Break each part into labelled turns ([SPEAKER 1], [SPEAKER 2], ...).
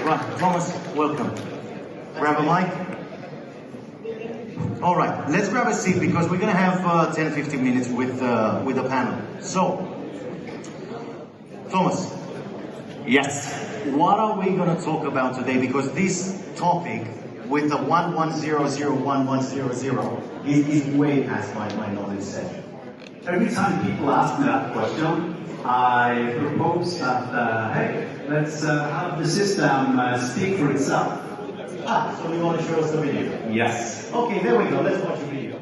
[SPEAKER 1] Right, Thomas, welcome. Grab a mic. All right, let's grab a seat because we're going to have 10-15 minutes with the panel. So, Thomas.
[SPEAKER 2] Yes.
[SPEAKER 1] What are we going to talk about today? Because this topic with the 11001100 is way past my knowledge set.
[SPEAKER 2] Every time people ask me that question, I propose that, hey, let's have the system speak for itself.
[SPEAKER 1] So you want to show us the video?
[SPEAKER 2] Yes.
[SPEAKER 1] Okay, there we go. Let's watch the video.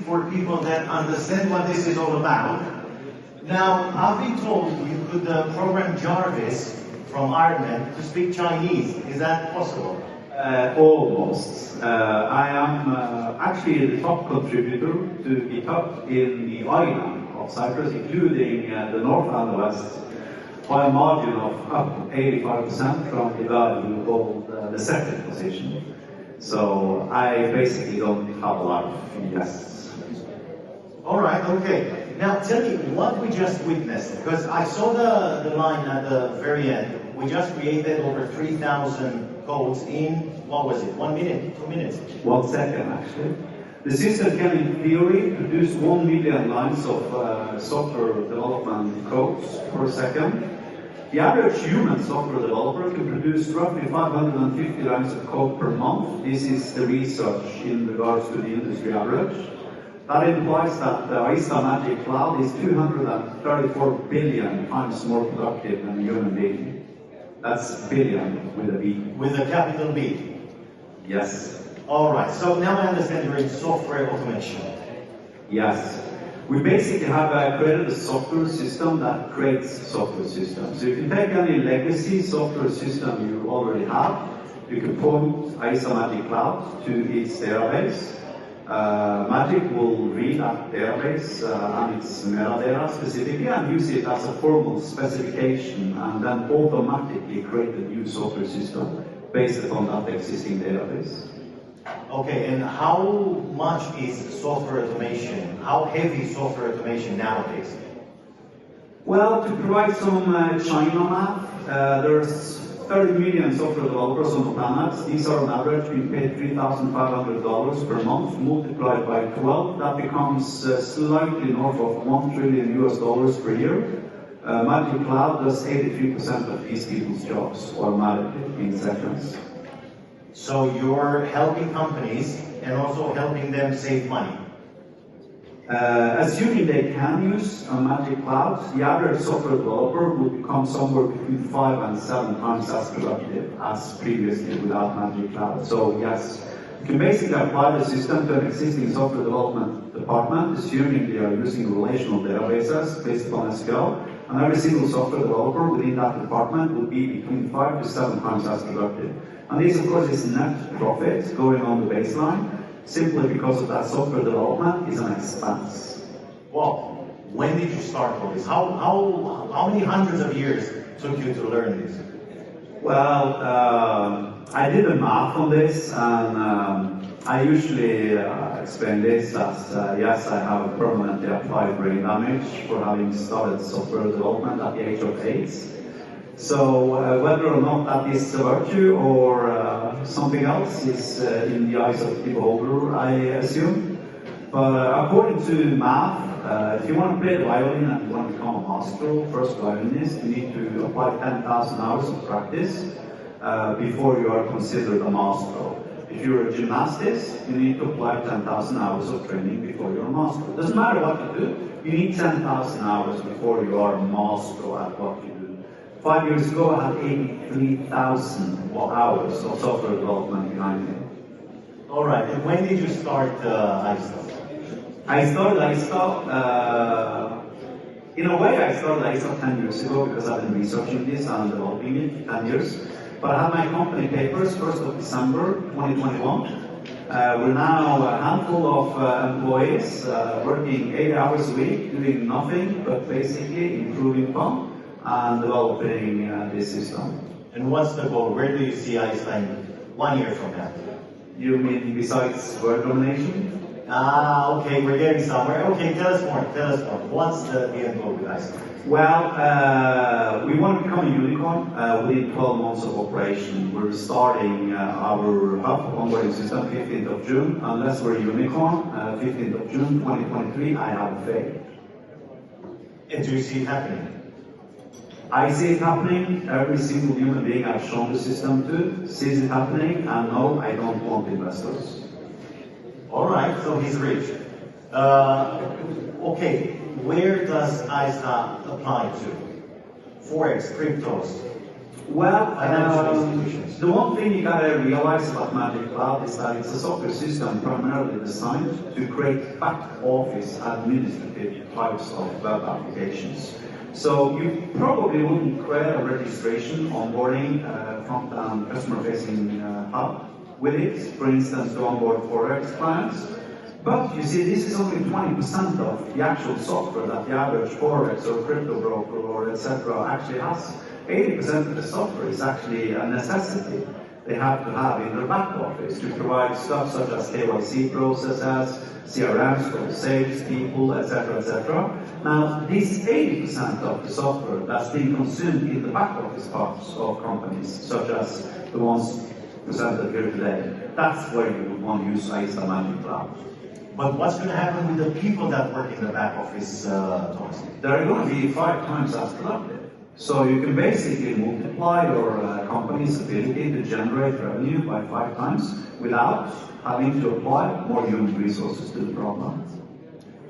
[SPEAKER 1] For people that understand what this is all about. Now, I've been told you could program Jarvis from Iron Man to speak Chinese. Is that possible?
[SPEAKER 2] Almost. I am actually the top contributor to GitHub in the island of Cyprus, including the north and the west, by a margin of up 85% from the guy who hold the second position. So I basically don't have a lot of guests.
[SPEAKER 1] All right, okay. Now tell me what we just witnessed, because I saw the line at the very end. We just created over 3,000 codes in, what was it, 1 minute, 2 minutes?
[SPEAKER 2] 1 second, actually. The system can, in theory, produce 1 million lines of software development codes per second. The average human software developer can produce roughly 550 lines of code per month. This is the research in regards to the industry average. That implies that the Aista Magic Cloud is 234 billion times more productive than a human being. That's billion with a B.
[SPEAKER 1] With a capital B?
[SPEAKER 2] Yes.
[SPEAKER 1] All right, so now I understand you're in software automation.
[SPEAKER 2] Yes. We basically have created a software system that creates software systems. So you can take any legacy software system you already have, you can point Aista Magic Cloud to its database. Magic will read that database and its metadata specifically and use it as a formal specification and then automatically create a new software system based upon that existing database.
[SPEAKER 1] Okay, and how much is software automation? How heavy is software automation nowadays?
[SPEAKER 2] Well, to provide some China math, there's 30 million software developers on the planet. These are on average being paid $3,500 per month, multiplied by 12. That becomes slightly north of $1 trillion per year. Magic Cloud does 83% of these people's jobs automatically in seconds.
[SPEAKER 1] So you're helping companies and also helping them save money?
[SPEAKER 2] Assuming they can use a Magic Cloud, the average software developer would become somewhere between 5 and 7 times as productive as previously without Magic Cloud. So yes, you can basically apply the system to an existing software development department, assuming they are using relational databases based upon SQL, and every single software developer within that department will be between 5 to 7 times as productive. And this, of course, is net profit going on the baseline, simply because of that software development is an expense.
[SPEAKER 1] Well, when did you start all this? How many hundreds of years took you to learn this?
[SPEAKER 2] Well, I did the math on this, and I usually explain this as, yes, I have a permanently applied brain damage for having started software development at the age of 8. So whether or not that is a virtue or something else is in the eyes of the beholder, I assume. But according to math, if you want to play the violin and you want to become a master, first violinist, you need to apply 10,000 hours of practice before you are considered a master. If you're a gymnastist, you need to apply 10,000 hours of training before you're a master. It doesn't matter what you do, you need 10,000 hours before you are a master at what you do. 5 years ago, I had 83,000 hours of software development behind me.
[SPEAKER 1] All right, and when did you start Aista?
[SPEAKER 2] I started Aista, in a way I started Aista 10 years ago because I've been researching this and developing it 10 years. But I had my company papers 1st of December 2021. We're now a handful of employees working 8 hours a week, doing nothing but basically improving fun and developing this system.
[SPEAKER 1] And what's the goal? Where do you see Aista in 1 year from now?
[SPEAKER 2] You mean besides world domination?
[SPEAKER 1] Ah, okay, we're getting somewhere. Okay, tell us more. What's the end goal with Aista?
[SPEAKER 2] Well, we want to become a unicorn within 12 months of operation. We're starting our hub onboarding system 15th of June. Unless we're a unicorn, 15th of June 2023, I have faith.
[SPEAKER 1] And do you see it happening?
[SPEAKER 2] I see it happening. Every single human being I've shown the system to sees it happening, and no, I don't want investors.
[SPEAKER 1] All right, so he's rich. Okay, where does Aista apply to? Forex, cryptos?
[SPEAKER 2] Well,
[SPEAKER 1] financial institutions.
[SPEAKER 2] The one thing you gotta realize about Magic Cloud is that it's a software system primarily designed to create back office administrative types of web applications. So you probably wouldn't create a registration, onboarding, front-end customer-facing hub with it, for instance, to onboard Forex clients. But you see, this is only 20% of the actual software that the average Forex or crypto broker or etc. actually has. 80% of the software is actually a necessity they have to have in their back office to provide stuff such as KYC processes, CRMs for sales people, etc., etc. Now, this 80% of the software that's being consumed in the back office parts of companies, such as the ones presented here today, that's where you would want to use Aista Magic Cloud.
[SPEAKER 1] But what's going to happen with the people that work in the back office, Thomas?
[SPEAKER 2] They're going to be 5 times as productive. So you can basically multiply your company's ability to generate revenue by 5 times without having to apply more human resources to the problem.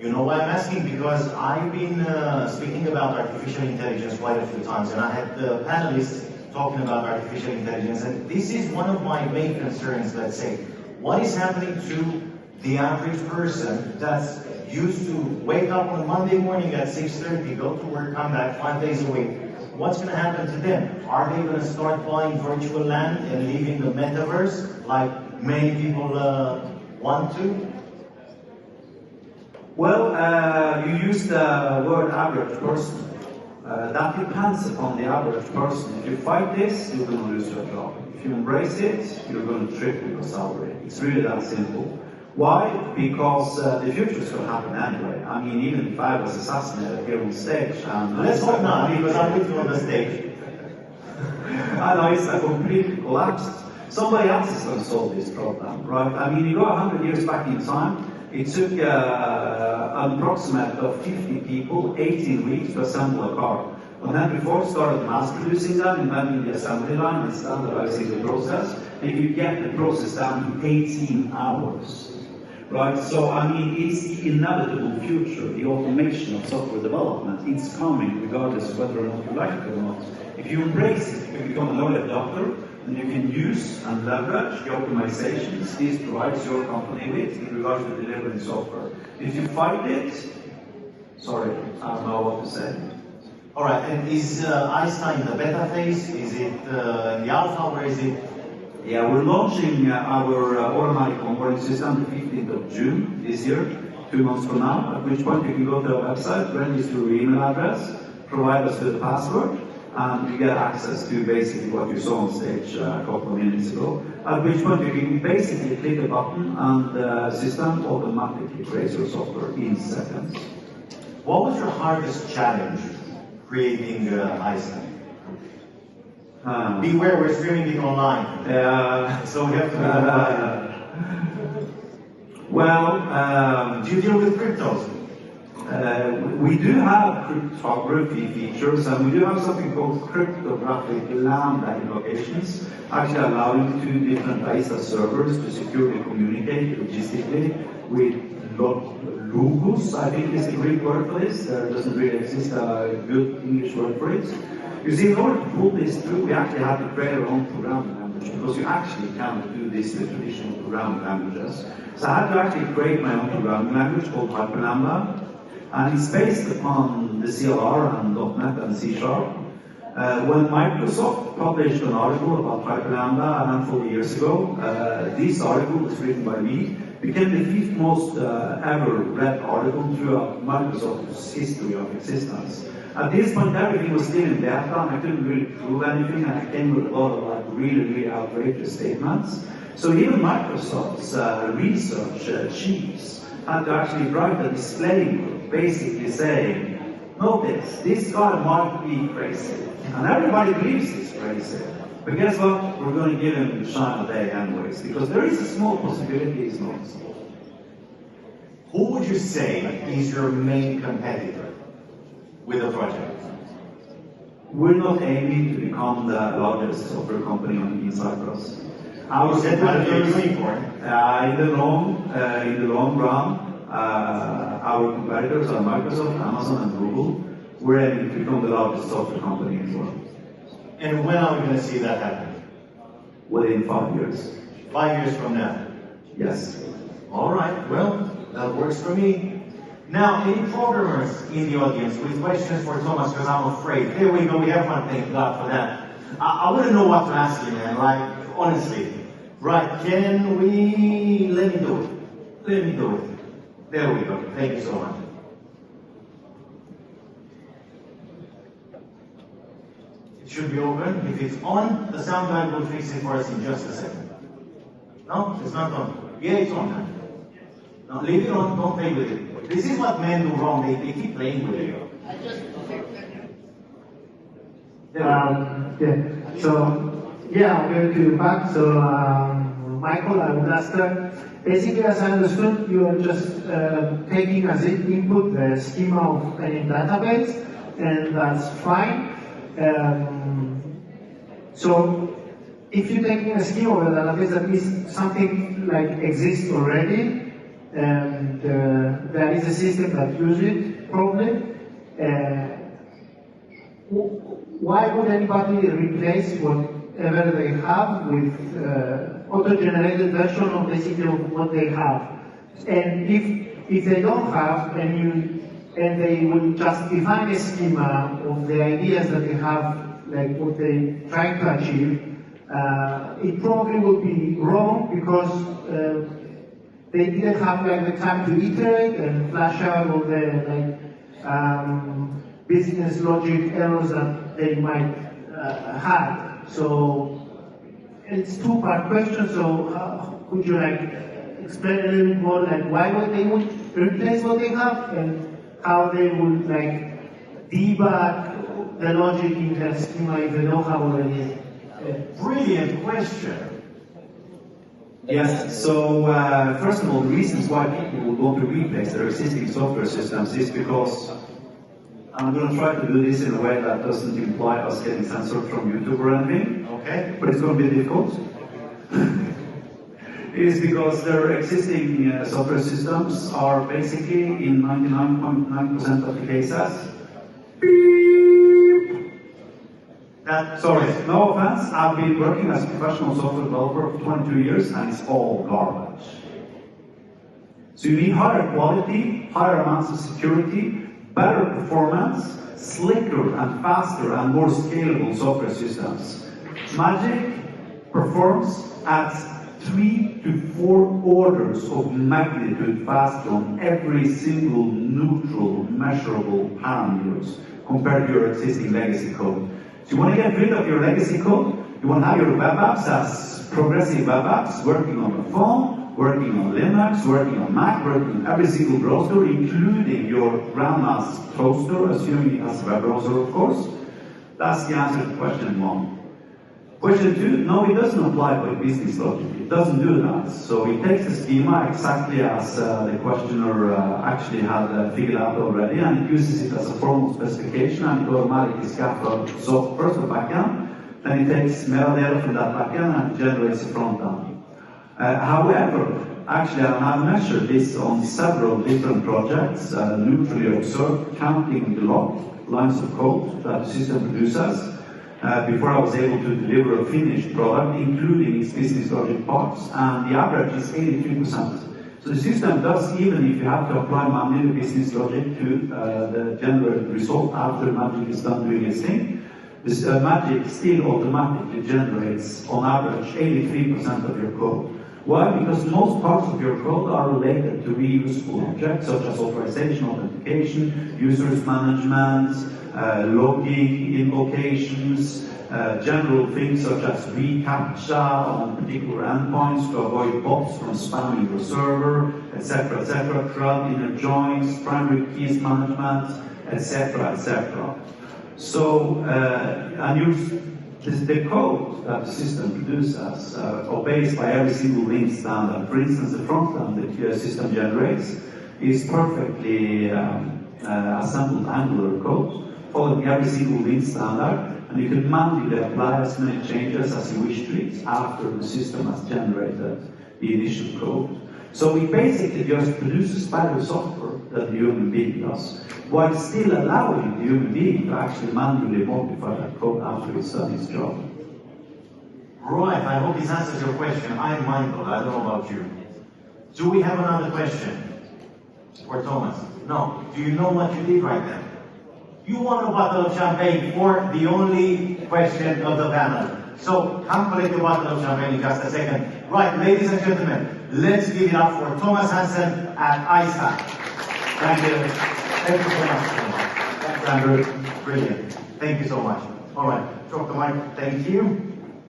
[SPEAKER 1] You know why I'm asking? Because I've been speaking about artificial intelligence quite a few times, and I had the panelists talking about artificial intelligence, and this is one of my main concerns, let's say. What is happening to the average person that's used to wake up on a Monday morning at 6:30, go to work, come back 5 days a week? What's going to happen to them? Are they going to start buying virtual land and leaving the metaverse like many people want to?
[SPEAKER 2] Well, you use the word average person. That depends upon the average person. If you fight this, you're going to lose your job. If you embrace it, you're going to triple your salary. It's really that simple. Why? Because the future is going to happen anyway. I mean, even if I was assassinated here on stage, and
[SPEAKER 1] let's hope not, because I'm with you on the stage.
[SPEAKER 2] And Aista completely collapsed. Somebody else is going to solve this problem, right? I mean, you go 100 years back in time. It took an approximate of 50 people 18 weeks to assemble a car. When Henry Ford started mass producing them, inventing the assembly line and standardizing the process, and you get the process down to 18 hours. Right, so I mean, it's the inevitable future, the automation of software development. It's coming regardless of whether or not you like it or not. If you embrace it, you become an early adopter, and you can use and leverage the optimizations this provides your company with in regards to delivering software. If you fight it, sorry, I don't know what to say.
[SPEAKER 1] All right, and is Aista in the beta phase? Is it in the alpha? Where is it?
[SPEAKER 2] Yeah, we're launching our automatic onboarding system the 15th of June this year, 2 months from now, at which point you can go to our website, register your email address, provide us with a password, and you get access to basically what you saw on stage a couple of minutes ago, at which point you can basically click a button and the system automatically creates your software in seconds.
[SPEAKER 1] What was your hardest challenge creating Aista? Beware, we're streaming it online. So we have to do you deal with cryptos?
[SPEAKER 2] We do have cryptography features, and we do have something called cryptographic lambda invocations, actually allowing two different Aista servers to securely communicate logistically with logos, I think is the Greek word for this. There doesn't really exist a good English word for it. You see, in order to pull this through, we actually had to create our own programming language, because you actually cannot do this with traditional programming languages. So I had to actually create my own programming language called Hyperlambda, and it's based upon the CLR and .NET and C#. When Microsoft published an article about Hyperlambda a handful of years ago, this article was written by me, became the fifth most ever read article throughout Microsoft's history of existence. At this point, everything was still in beta, and I couldn't really prove anything, and I came with a lot of really outrageous statements. So even Microsoft's research chiefs had to actually write a disclaimer, basically saying, notice, this guy might be crazy, and everybody believes he's crazy. But guess what? We're going to give him the shine of day anyways, because there is a small possibility he's not.
[SPEAKER 1] Who would you say is your main competitor with the project?
[SPEAKER 2] We're not aiming to become the largest software company in Cyprus.
[SPEAKER 1] Our unicorn.
[SPEAKER 2] In the long run, our competitors are Microsoft, Amazon, and Google. We're aiming to become the largest software company in the world.
[SPEAKER 1] And when are we going to see that happen?
[SPEAKER 2] Within 5 years.
[SPEAKER 1] 5 years from now?
[SPEAKER 2] Yes.
[SPEAKER 1] All right, well, that works for me. Now, any programmers in the audience with questions for Thomas, because I'm afraid. There we go, we have one, thank God for that. I wouldn't know what to ask you, man, like, honestly. Right, can we, let me do it. There we go, thank you so much. It should be open. If it's on, the sound guy will fix it for us in just a second. No, it's not on. Yeah, it's on now. No, leave it on, don't play with it. This is what men do wrong, they keep playing with it.
[SPEAKER 3] I'm going to back. So, Michael, I would ask basically, as I understood, you are just taking as input the schema of any database, and that's fine. So, if you're taking a schema of a database that is something like exists already, and there is a system that uses it probably, why would anybody replace whatever they have with auto-generated version of basically what they have? And if they don't have, and they will just define a schema of the ideas that they have, like what they're trying to achieve, it probably will be wrong because they didn't have like the time to iterate and flash out all the business logic errors that they might have. So it's two-part question. So could you explain a little bit more why they would replace what they have and how they would debug the logic in their schema if they don't have already?
[SPEAKER 1] Brilliant question.
[SPEAKER 2] Yes, so first of all, the reasons why people would want to replace their existing software systems is because, I'm going to try to do this in a way that doesn't imply us getting censored from YouTube or anything,
[SPEAKER 1] okay?
[SPEAKER 2] But it's going to be difficult. It is because their existing software systems are basically, in 99.9% of the cases, sorry, no offense, I've been working as a professional software developer for 22 years and it's all garbage. So you need higher quality, higher amounts of security, better performance, slicker and faster and more scalable software systems. Magic performs at 3 to 4 orders of magnitude faster on every single neutral measurable parameters compared to your existing legacy code. So you want to get rid of your legacy code. You want to have your web apps as progressive web apps working on the phone, working on Linux, working on Mac, working on every single browser, including your grandma's toaster, assuming it has a web browser, of course. That's the answer to question 1. Question 2, no, it doesn't apply by business logic. It doesn't do that. So it takes the schema exactly as the questioner actually had figured out already, and it uses it as a formal specification, and it automatically scaffolds so first the backend, then it takes metadata from that backend and generates a front end. However, actually I've measured this on several different projects, neutrally observed, counting the lines of code that the system produces. Before I was able to deliver a finished product, including its business logic parts, and the average is 83%. So the system does, even if you have to apply manual business logic to the generated result after Magic is done doing its thing, this Magic still automatically generates, on average, 83% of your code. Why? Because most parts of your code are related to reusable objects, such as authorization, authentication, users management, logging, invocations, general things such as reCAPTCHA on particular endpoints to avoid bots from spamming your server, etc., etc., CRUD, inner joins, primary keys management, etc., etc. So, the code that the system produces obeys by every single link standard. For instance, the front end that your system generates is perfectly assembled Angular code, following every single link standard, and you can manually apply as many changes as you wish to it after the system has generated the initial code. So it basically just produces better software than the human being does, while still allowing the human being to actually manually modify that code after it's done its job.
[SPEAKER 1] Right, I hope this answers your question. I'm mindful, I don't know about you. Do we have another question for Thomas? No. Do you know what you did right now? You won a bottle of champagne for the only question of the panel. So come collect the bottle of champagne in just a second. Right, ladies and gentlemen, let's give it up for Thomas Hansen at Aista. Thank you. Thank you so much. Thanks, Andrew. Brilliant. Thank you so much. All right, drop the mic. Thank you.